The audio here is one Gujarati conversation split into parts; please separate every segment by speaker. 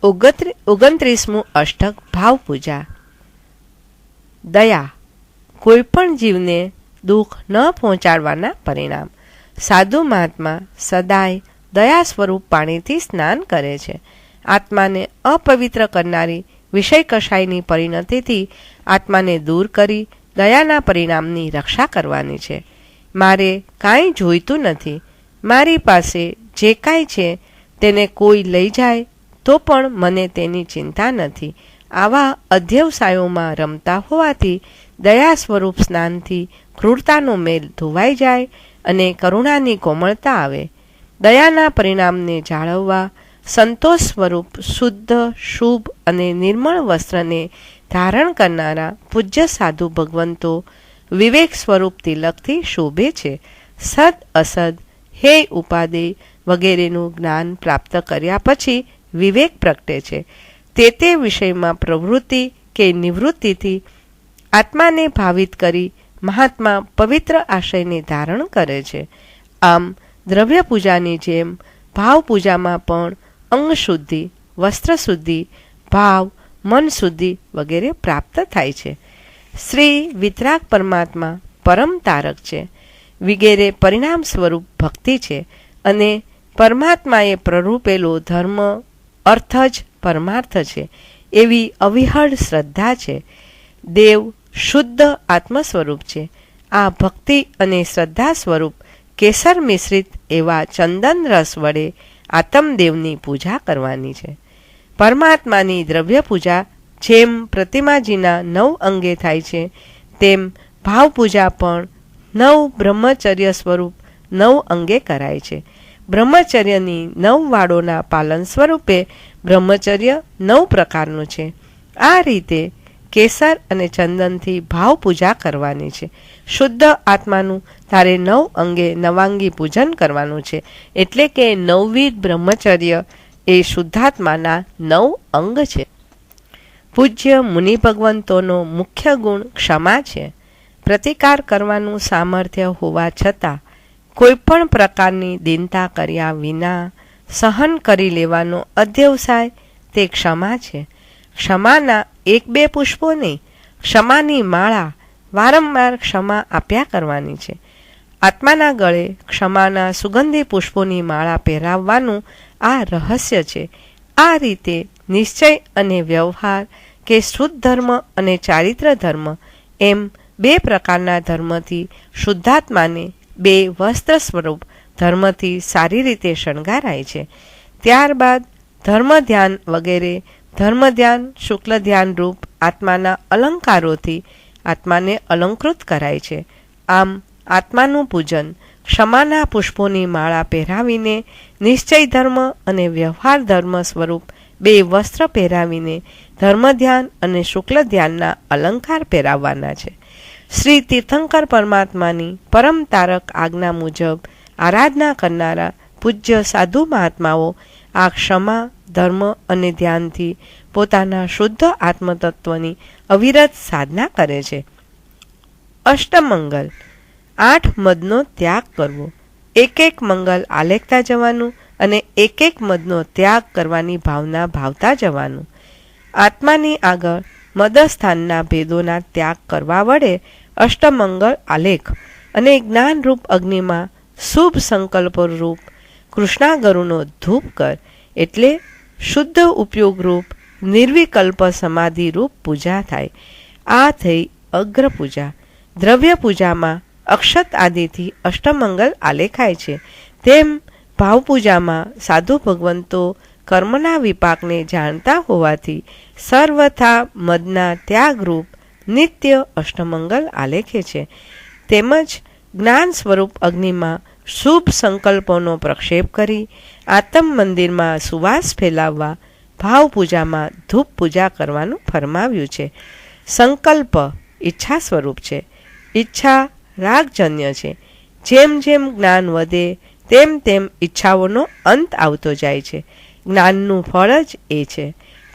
Speaker 1: 29મું અષ્ટક ભાવ પૂજા. દયા, કોઈ પણ જીવને દુઃખ ન પહોંચાડવાના પરિણામ. સાધુ મહાત્મા સદાય દયા સ્વરૂપ પાણીથી સ્નાન કરે છે. આત્માને અપવિત્ર કરનારી વિષય કષાયની પરિણતિથી આત્માને દૂર કરી દયાના પરિણામની રક્ષા કરવાની છે. મારે કાંઈ જોઈતું નથી, મારી પાસે જે કાંઈ છે તેને કોઈ લઈ જાય તો પણ મને તેની ચિંતા નથી. આવા અધ્યવસાયોમાં રમતા હોવાથી દયા સ્વરૂપ સ્નાનથી ક્રૂરતાનો મેલ ધોવાઈ જાય અને કરુણાની કોમળતા આવે. દયાના પરિણામને જાળવવા સંતોષ સ્વરૂપ શુદ્ધ, શુભ અને નિર્મળ વસ્ત્રને ધારણ કરનારા પૂજ્ય સાધુ ભગવંતો વિવેક સ્વરૂપ તિલકથી શોભે છે. સદ અસદ, હે ઉપાદેય વગેરેનું જ્ઞાન પ્રાપ્ત કર્યા પછી વિવેક પ્રગટે છે. તે વિષયમાં પ્રવૃત્તિ કે નિવૃત્તિથી આત્માને ભાવિત કરી મહાત્મા પવિત્ર આશયને ધારણ કરે છે. આમ દ્રવ્ય પૂજાની જેમ ભાવ પૂજામાં પણ અંગ શુદ્ધિ, વસ્ત્ર શુદ્ધિ, ભાવ, મન શુદ્ધિ વગેરે પ્રાપ્ત થાય છે. શ્રી વિતરાગ પરમાત્મા પરમ તારક છે વગેરે પરિણામ સ્વરૂપ ભક્તિ છે અને પરમાત્માએ પ્રરૂપેલો ધર્મ અર્થ જ પરમાર્થ છે એવી અવિહળ શ્રદ્ધા છે. દેવ શુદ્ધ આત્મ સ્વરૂપ છે. આ ભક્તિ અને શ્રદ્ધા સ્વરૂપ કેસર મિશ્રિત એવા ચંદન રસ વડે આત્મદેવની પૂજા કરવાની છે. પરમાત્માની દ્રવ્ય પૂજા જેમ પ્રતિમાજીના 9 અંગે થાય છે તેમ ભાવ પૂજા પણ 9 બ્રહ્મચર્ય સ્વરૂપ 9 અંગે કરાય છે. બ્રહ્મચર્યની 9 વાળોના પાલન સ્વરૂપે બ્રહ્મચર્ય 9 પ્રકારનું છે. આ રીતે કેસર અને ચંદનથી ભાવ પૂજા કરવાની છે. શુદ્ધ આત્માનું તારે 9 અંગે નવાંગી પૂજન કરવાનું છે. એટલે કે 9વિધ બ્રહ્મચર્ય એ શુદ્ધાત્માના 9 અંગ છે. પૂજ્ય મુનિ ભગવંતોનો મુખ્ય ગુણ ક્ષમા છે. પ્રતિકાર કરવાનું સામર્થ્ય હોવા છતાં કોઈ પણ પ્રકારની દીનતા કર્યા વિના સહન કરી લેવાનો અધ્યવસાય તે ક્ષમા છે. ક્ષમાના 1-2 પુષ્પો નહીં, ક્ષમાની માળા વારંવાર ક્ષમા આપ્યા કરવાની છે. આત્માના ગળે ક્ષમાના સુગંધી પુષ્પોની માળા પહેરાવવાનું આ રહસ્ય છે. આ રીતે નિશ્ચય અને વ્યવહાર કે શુદ્ધ ધર્મ અને ચારિત્ર ધર્મ એમ 2 પ્રકારના ધર્મથી શુદ્ધાત્માને 2 વસ્ત્ર સ્વરૂપ ધર્મથી સારી રીતે શણગારાય છે. ત્યારબાદ ધર્મ ધ્યાન વગેરે ધર્મ ધ્યાન, શુક્લ ધ્યાન રૂપ આત્માના અલંકારોથી આત્માને અલંકૃત કરાય છે. આમ આત્માનું પૂજન ક્ષમાના પુષ્પોની માળા પહેરાવીને, નિશ્ચય ધર્મ અને વ્યવહાર ધર્મ સ્વરૂપ 2 વસ્ત્ર પહેરાવીને ધર્મ ધ્યાન અને શુક્લ ધ્યાનના અલંકાર પહેરાવવાના છે. શ્રી તીર્થંકર પરમાત્માની પરમ તારક આજ્ઞા મુજબ આરાધના કરનારા પૂજ્ય સાધુ મહાત્માઓ આ ક્ષમા, ધર્મ અને ધ્યાનથી પોતાના શુદ્ધ આત્મતત્વની અવિરત સાધના કરે છે. અષ્ટમંગલ 8 મદનો ત્યાગ કરવો. એક મંગલ આલેખતા જવાનું અને એક મદનો ત્યાગ કરવાની ભાવના ભાવતા જવાનું. આત્માની આગળ મદસ્થાનના ભેદોના ત્યાગ કરવા વડે અષ્ટમંગલ આલેખ અને જ્ઞાનરૂપ અગ્નિમાં શુભ સંકલ્પો રૂપ કૃષ્ણાગરુનો ધૂપ કર. એટલે શુદ્ધ ઉપયોગ રૂપ નિર્વિકલ્પ સમાધિ રૂપ પૂજા થાય. આ થઈ અગ્ર પૂજા. દ્રવ્ય પૂજામાં અક્ષત આદિથી અષ્ટમંગલ આલેખાય છે. તેમ ભાવ પૂજામાં સાધુ ભગવંતો કર્મના વિપાકને જાણતા હોવાથી સર્વથા મદના ત્યાગરૂપ નિત્ય અષ્ટમંગલ આલેખે છે. તેમજ જ્ઞાન સ્વરૂપ અગ્નિમાં શુભ સંકલ્પોનો પ્રક્ષેપ કરી આત્મ મંદિરમાં સુવાસ ફેલાવવા ભાવ પૂજામાં ધૂપ પૂજા કરવાનું ફરમાવ્યું છે. સંકલ્પ ઈચ્છા સ્વરૂપ છે. ઈચ્છા રાગજન્ય છે. જેમ જેમ જ્ઞાન વધે તેમ તેમ ઈચ્છાઓનો અંત આવતો જાય છે. જ્ઞાનનું ફળ જ એ છે.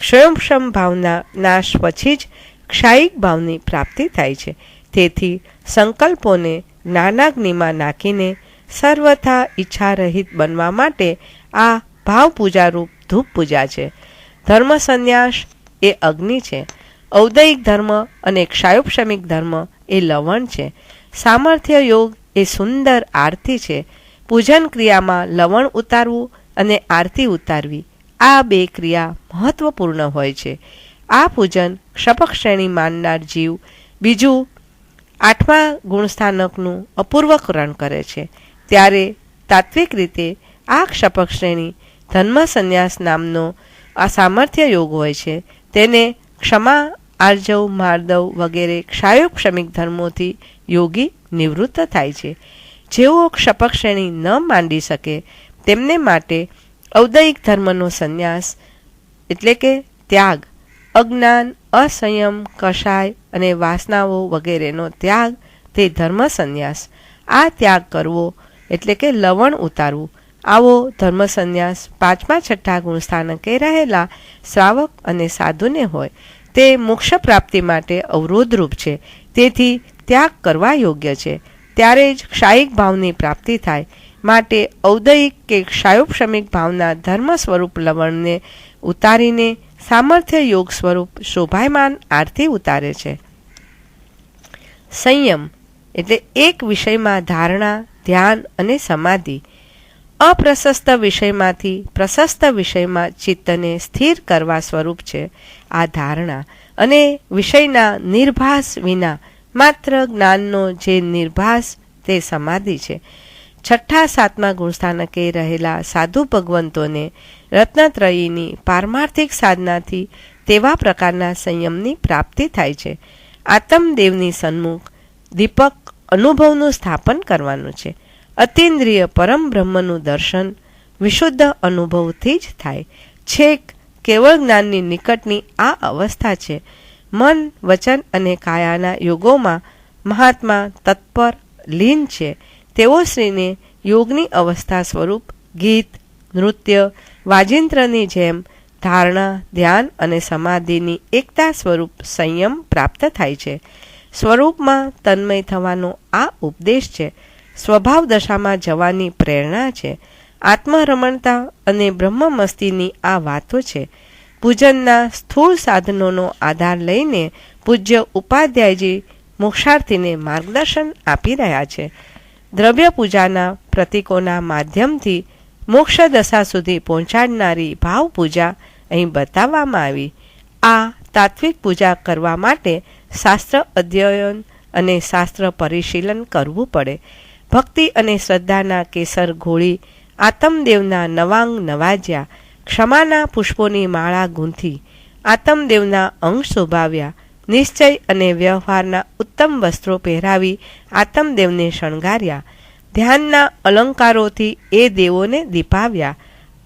Speaker 1: ક્ષયક્ષમ ભાવના નાશ પછી જ ક્ષાયિક ભાવની પ્રાપ્તિ થાય છે. તેથી સંકલ્પોને જ્ઞાનાગ્નિમાં નાખીને સર્વથા ઈચ્છા રહિત બનવા માટે આ ભાવ પૂજારૂપ ધૂપ પૂજા છે. ધર્મ સંન્યાસ એ અગ્નિ છે. ઔદયિક ધર્મ અને ક્ષાયોપશમિક ધર્મ એ લવણ છે. સામર્થ્ય યોગ એ સુંદર આરતી છે. પૂજન ક્રિયામાં લવણ ઉતારવું અને આરતી ઉતારવી આ બે ક્રિયા મહત્વપૂર્ણ હોય છે. આ પૂજન ક્ષપક શ્રેણી માનનાર જીવ બીજું 8મા ગુણસ્થાનકનું અપૂર્વકરણ કરે છે. ત્યારે તાત્વિક રીતે આ ક્ષપક શ્રેણી ધર્મ સંન્યાસ નામનો આ સામર્થ્ય યોગ હોય છે. તેને ક્ષમા, આર્જવ, માર્દવ વગેરે ક્ષાયોપશમિક ધર્મોથી યોગી નિવૃત્ત થાય છે. જેઓ ક્ષપક શ્રેણી ન માંડી શકે તેમને માટે ઔદયિક ધર્મનો સંન્યાસ એટલે કે ત્યાગ, અજ્ઞાન, અસંયમ, કષાય અને વાસનાઓ વગેરેનો ત્યાગ તે ધર્મ સંન્યાસ. આ ત્યાગ કરવો એટલે કે લવણ ઉતારવું આવો ધર્મ સંન્યાસ 5મા 6ઠા ગુણસ્થાનકે રહેલા શ્રાવક અને સાધુને હોય તે મોક્ષ પ્રાપ્તિ માટે અવરોધરૂપ છે. તેથી ત્યાગ કરવા યોગ્ય છે. ત્યારે જ ક્ષાયિક ભાવની પ્રાપ્તિ થાય. માટે ઔદયિક કે ક્ષાયોપશમિક ભાવના ધર્મ સ્વરૂપ લવણને ઉતારીને સામર્થ્ય યોગ સ્વરૂપ શોભાયમાન આરતી ઉતારે છે. સંયમ એટલે એક વિષયમાં ધારણા, ધ્યાન અને સમાધિ. અપ્રશસ્ત વિષયમાંથી પ્રશસ્ત વિષયમાં ચિત્તને સ્થિર કરવા સ્વરૂપ છે આ ધારણા. અને વિષયના નિર્ભાસ વિના માત્ર જ્ઞાનનો જે નિર્ભાસ તે સમાધિ છે. 6ઠા 7મા ગુણસ્થાનકે રહેલા સાધુ ભગવંતોને રત્નત્રયીની પારમાર્થિક સાધનાથી તેવા પ્રકારના સંયમની પ્રાપ્તિ થાય છે. આત્મદેવની સન્મુખ દીપક અનુભવનું સ્થાપન કરવાનું છે. અતિન્દ્રિય પરમ બ્રહ્મનું દર્શન વિશુદ્ધ અનુભવથી જ થાય. છેક કેવળ જ્ઞાનની નિકટની આ અવસ્થા છે. મન, વચન અને કાયાના યોગોમાં મહાત્મા તત્પર લીન છે. તેઓ શ્રીને યોગની અવસ્થા સ્વરૂપ ગીત, નૃત્ય, વાજિંત્રની જેમ ધારણા, ધ્યાન અને સમાધિની એકતા સ્વરૂપ સંયમ પ્રાપ્ત થાય છે. સ્વરૂપમાં તન્મય થવાનો આ ઉપદેશ છે. સ્વભાવ દશામાં જવાની પ્રેરણા છે. આત્મરમણતા અને બ્રહ્મમસ્તીની આ વાતો છે. પૂજનના સ્થૂળ સાધનોનો આધાર લઈને પૂજ્ય ઉપાધ્યાયજી મોક્ષાર્થીને માર્ગદર્શન આપી રહ્યા છે. દ્રવ્ય પૂજાના પ્રતીકોના માધ્યમથી મોક્ષ દશા સુધી પહોંચાડનારી ભાવ પૂજા અહીં બતાવવામાં આવી. આ તાત્વિક પૂજા કરવા માટે શાસ્ત્ર અધ્યયન અને શાસ્ત્ર પરિશીલન કરવું પડે. ભક્તિ અને શ્રદ્ધાના કેસર ઘોળી આત્મદેવના નવાંગ નવાજ્યા. ક્ષમાના પુષ્પોની માળા ગૂંથી આત્મદેવના અંગ શોભાવ્યા. નિશ્ચય અને વ્યવહારના ઉત્તમ વસ્ત્રો પહેરાવી આત્મદેવને શણગાર્યા. ધ્યાનના અલંકારોથી એ દેવોને દીપાવ્યા.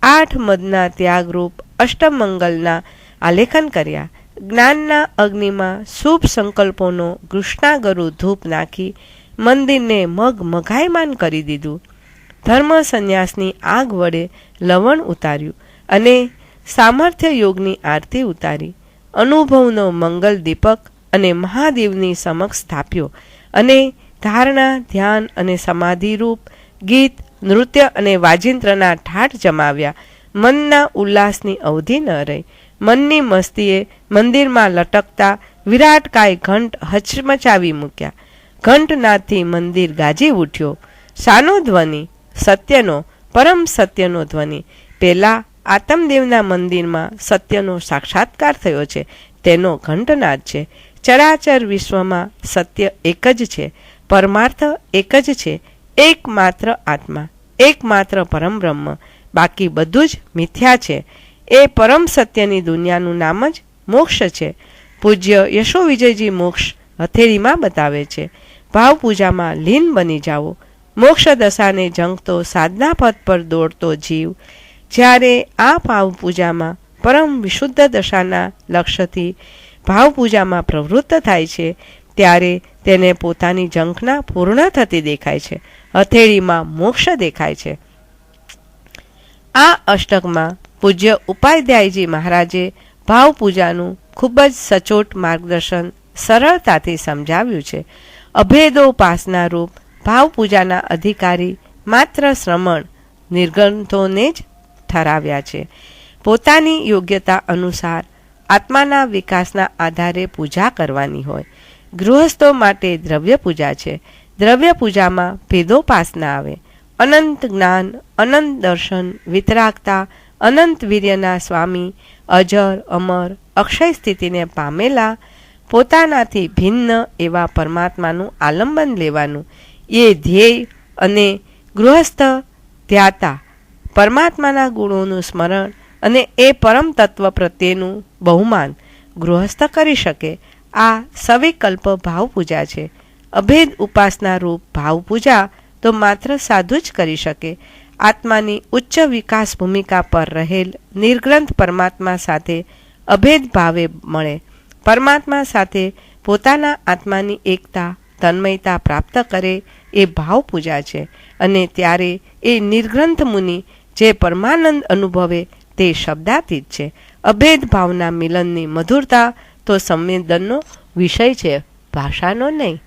Speaker 1: 8 મદના ત્યાગરૂપ અષ્ટમંગલના આલેખન કર્યા. જ્ઞાનના અગ્નિમાં શુભ સંકલ્પોનો કૃષ્ણાગરુ ધૂપ નાખી મંદિરને મગમગાયમાન કરી દીધું. ધર્મ સંન્યાસની આગ વડે લવણ ઉતાર્યું અને સામર્થ્ય યોગની આરતી ઉતારી. અનુભવનો મંગલ દીપક અને મહાદેવની સમક્ષ સ્થાપ્યો અને ધારણા, ધ્યાન અને સમાધિરૂપ ગીત, નૃત્ય અને વાજિંત્રના ઠાઠ જમાવ્યા. મનના ઉલ્લાસની અવધિ ન રહી. મનની મસ્તીએ મંદિરમાં લટકતા વિરાટકાય ઘંટ હચમચાવી મૂક્યા. ઘંટનાદથી મંદિર ગાજી ઉઠ્યો. શાનો ધ્વનિ? સત્યનો, પરમ સત્યનો ધ્વનિ. પહેલા આત્મદેવના મંદિરમાં સત્યનો સાક્ષાત્કાર થયો છે તેનો ઘંટનાદ છે. ચરાચર વિશ્વમાં સત્ય એક જ છે. પરમાર્થ એક જ છે. એકમાત્ર આત્મા, એકમાત્ર પરમ બ્રહ્મ. બાકી બધું જ મિથ્યા છે. એ પરમ સત્યની દુનિયાનું નામ જ મોક્ષ છે. પૂજ્ય યશો વિજયજી મોક્ષ હથેળીમાં બતાવે છે. ભાવ પૂજામાં લીન બની જાઓ. મોક્ષ દશાને જંગતો સાધના પદ પર દોડતો જીવ જ્યારે આ ભાવ પૂજામાં પરમ વિશુદ્ધ દશાના લક્ષ્યથી ભાવ પૂજામાં પ્રવૃત્ત થાય છે ત્યારે તેને પોતાની ઝંખના પૂર્ણ થતી દેખાય છે. હથેળીમાં મોક્ષ દેખાય છે. આ અષ્ટકમાં પૂજ્ય ઉપાધ્યાયજી મહારાજે ભાવ પૂજાનું ખૂબ જ સચોટ માર્ગદર્શન સરળતાથી સમજાવ્યું છે. અભેદોપાસના રૂપ ભાવ પૂજાના અધિકારી માત્ર શ્રમણ નિર્ગ્રંથોને જ ઠરાવ્યા છે. પોતાની યોગ્યતા અનુસાર આત્માના વિકાસના આધારે પૂજા કરવાની હોય. ગૃહસ્થો માટે દ્રવ્ય પૂજા છે. દ્રવ્ય પૂજામાં ભેદોપાસના આવે. અનંત જ્ઞાન, અનંત દર્શન, વિતરાગતા, અનંત વીર્યના સ્વામી, અજર અમર અક્ષય સ્થિતિને પામેલા, પોતાનાથી ભિન્ન એવા પરમાત્માનું આલંબન લેવાનું એ ધ્યેય અને ગૃહસ્થ ધ્યાતા પરમાત્માના ગુણોનું સ્મરણ અને એ પરમ તત્વ પ્રત્યેનું બહુમાન ગૃહસ્થ કરી શકે. આ સવિકલ્પ ભાવ પૂજા છે. અભેદ ઉપાસના રૂપ ભાવ પૂજા તો માત્ર સાધુ જ કરી શકે. આત્માની ઉચ્ચ વિકાસ ભૂમિકા પર રહેલ નિર્ગ્રંથ પરમાત્મા સાથે અભેદ ભાવે મળે. પરમાત્મા સાથે પોતાના આત્માની એકતા તન્મયતા પ્રાપ્ત કરે એ ભાવ પૂજા છે. અને ત્યારે એ નિર્ગ્રંથ મુનિ જે પરમાનંદ અનુભવે તે શબ્દાતીત છે. અભેદ ભાવના મિલનની મધુરતા તો સંવેદનનો વિષય છે, ભાષાનો નહીં.